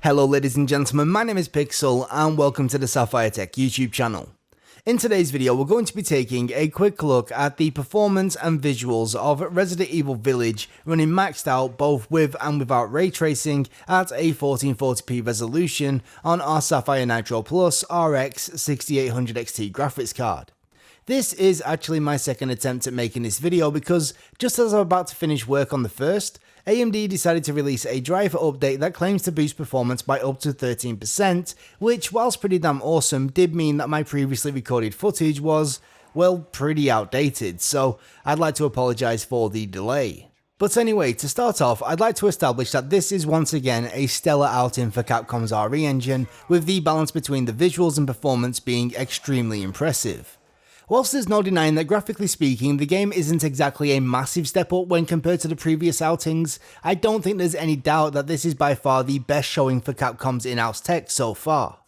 Hello ladies and gentlemen, my name is Pixel and welcome to the Sapphire Tech YouTube channel. In today's video we're going to be taking a quick look at the performance and visuals of Resident Evil Village running maxed out both with and without ray tracing at a 1440p resolution on our Sapphire NITRO Plus RX 6800 XT graphics card. This is actually my second attempt at making this video because just as I'm about to finish work on the first, AMD decided to release a driver update that claims to boost performance by up to 13%, which whilst pretty damn awesome did mean that my previously recorded footage was, well, pretty outdated, so I'd like to apologise for the delay. But anyway, to start off, I'd like to establish that this is once again a stellar outing for Capcom's RE engine, with the balance between the visuals and performance being extremely impressive. Whilst there's no denying that graphically speaking, the game isn't exactly a massive step up when compared to the previous outings, I don't think there's any doubt that this is by far the best showing for Capcom's in-house tech so far.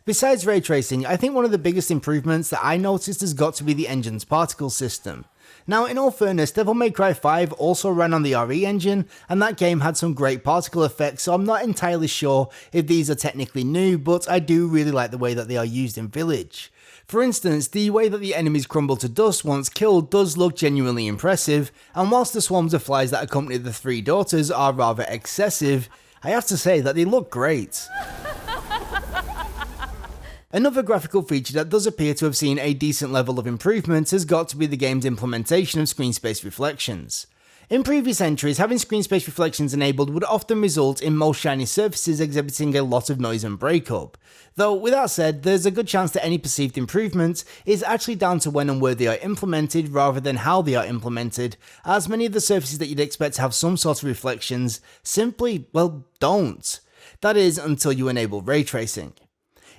Besides ray tracing, I think one of the biggest improvements that I noticed has got to be the engine's particle system. Now, in all fairness, Devil May Cry 5 also ran on the RE engine, and that game had some great particle effects, so I'm not entirely sure if these are technically new, but I do really like the way that they are used in Village. For instance, the way that the enemies crumble to dust once killed does look genuinely impressive, and whilst the swarms of flies that accompany the three daughters are rather excessive, I have to say that they look great. Another graphical feature that does appear to have seen a decent level of improvement has got to be the game's implementation of screen space reflections. In previous entries, having screen space reflections enabled would often result in most shiny surfaces exhibiting a lot of noise and breakup. Though, with that said, there's a good chance that any perceived improvement is actually down to when and where they are implemented rather than how they are implemented, as many of the surfaces that you'd expect to have some sort of reflections simply, well, don't. That is, until you enable ray tracing.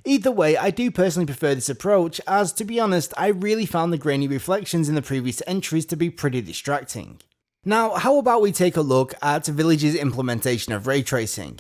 Either way, I do personally prefer this approach, as to be honest, I really found the grainy reflections in the previous entries to be pretty distracting. Now, how about we take a look at Village's implementation of ray tracing?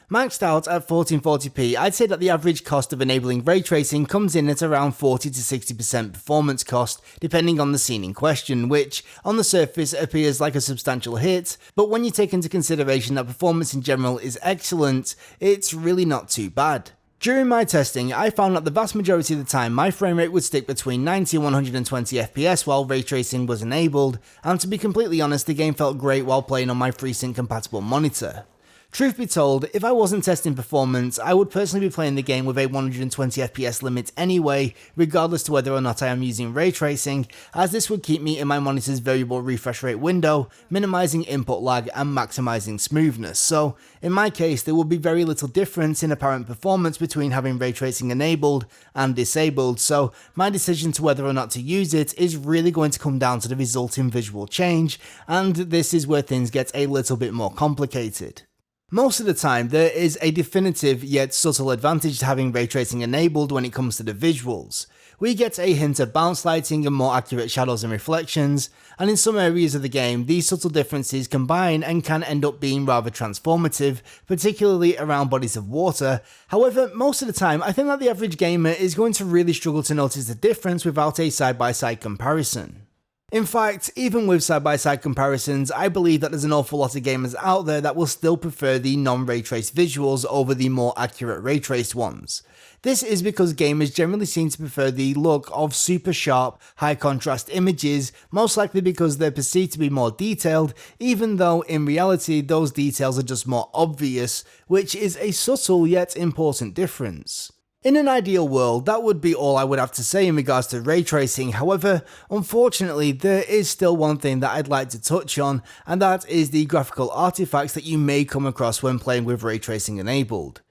Maxed out at 1440p, I'd say that the average cost of enabling ray tracing comes in at around 40 to 60% performance cost, depending on the scene in question, which, on the surface, appears like a substantial hit, but when you take into consideration that performance in general is excellent, it's really not too bad. During my testing, I found that the vast majority of the time my frame rate would stick between 90 and 120 FPS while ray tracing was enabled, and to be completely honest, the game felt great while playing on my FreeSync compatible monitor. Truth be told, if I wasn't testing performance, I would personally be playing the game with a 120 FPS limit anyway, regardless to whether or not I am using ray tracing, as this would keep me in my monitor's variable refresh rate window, minimizing input lag and maximizing smoothness. So, in my case, there would be very little difference in apparent performance between having ray tracing enabled and disabled, so my decision to whether or not to use it is really going to come down to the resulting visual change, and this is where things get a little bit more complicated. Most of the time, there is a definitive yet subtle advantage to having ray tracing enabled when it comes to the visuals. We get a hint of bounce lighting and more accurate shadows and reflections, and in some areas of the game, these subtle differences combine and can end up being rather transformative, particularly around bodies of water. However, most of the time, I think that the average gamer is going to really struggle to notice the difference without a side-by-side comparison. In fact, even with side-by-side comparisons, I believe that there's an awful lot of gamers out there that will still prefer the non-ray traced visuals over the more accurate ray traced ones. This is because gamers generally seem to prefer the look of super sharp, high contrast images, most likely because they're perceived to be more detailed, even though in reality those details are just more obvious, which is a subtle yet important difference. In an ideal world, that would be all I would have to say in regards to ray tracing. However, unfortunately, there is still one thing that I'd like to touch on, and that is the graphical artifacts that you may come across when playing with ray tracing enabled.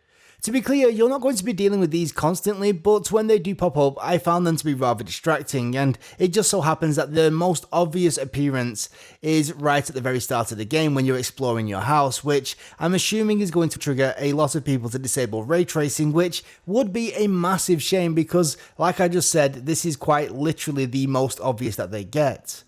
To be clear, you're not going to be dealing with these constantly, but when they do pop up, I found them to be rather distracting, and it just so happens that the most obvious appearance is right at the very start of the game when you're exploring your house, which I'm assuming is going to trigger a lot of people to disable ray tracing, which would be a massive shame because, like I just said, this is quite literally the most obvious that they get.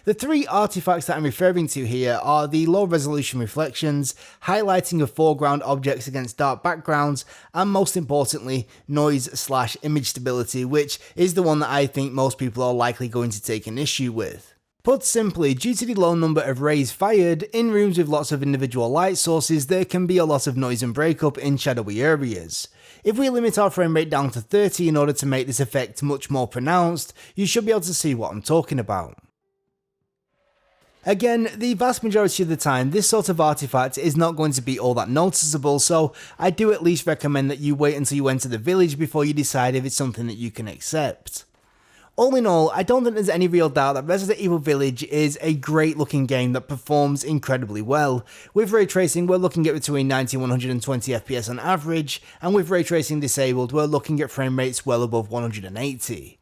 The three artifacts that I'm referring to here are the low resolution reflections, highlighting of foreground objects against dark backgrounds, and most importantly, noise/image stability, which is the one that I think most people are likely going to take an issue with. Put simply, due to the low number of rays fired, in rooms with lots of individual light sources there can be a lot of noise and breakup in shadowy areas. If we limit our frame rate down to 30 in order to make this effect much more pronounced, you should be able to see what I'm talking about. Again, the vast majority of the time this sort of artifact is not going to be all that noticeable, so I do at least recommend that you wait until you enter the village before you decide if it's something that you can accept. All in all, I don't think there's any real doubt that Resident Evil Village is a great looking game that performs incredibly well. With ray tracing we're looking at between 90 and 120 FPS on average, and with ray tracing disabled we're looking at frame rates well above 180.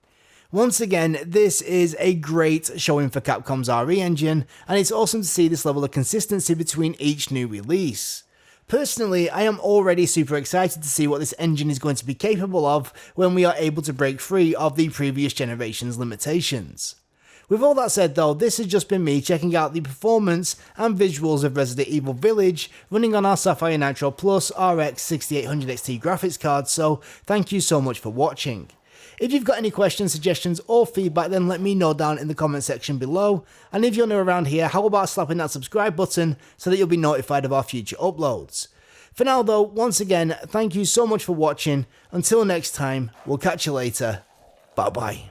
Once again, this is a great showing for Capcom's RE engine, and it's awesome to see this level of consistency between each new release. Personally, I am already super excited to see what this engine is going to be capable of when we are able to break free of the previous generation's limitations. With all that said though, this has just been me checking out the performance and visuals of Resident Evil Village running on our SAPPHIRE Nitro Plus RX 6800 XT graphics card, so thank you so much for watching. If you've got any questions, suggestions or feedback, then let me know down in the comment section below, and if you're new around here, how about slapping that subscribe button so that you'll be notified of our future uploads. For now though, once again, thank you so much for watching. Until next time, we'll catch you later. Bye bye.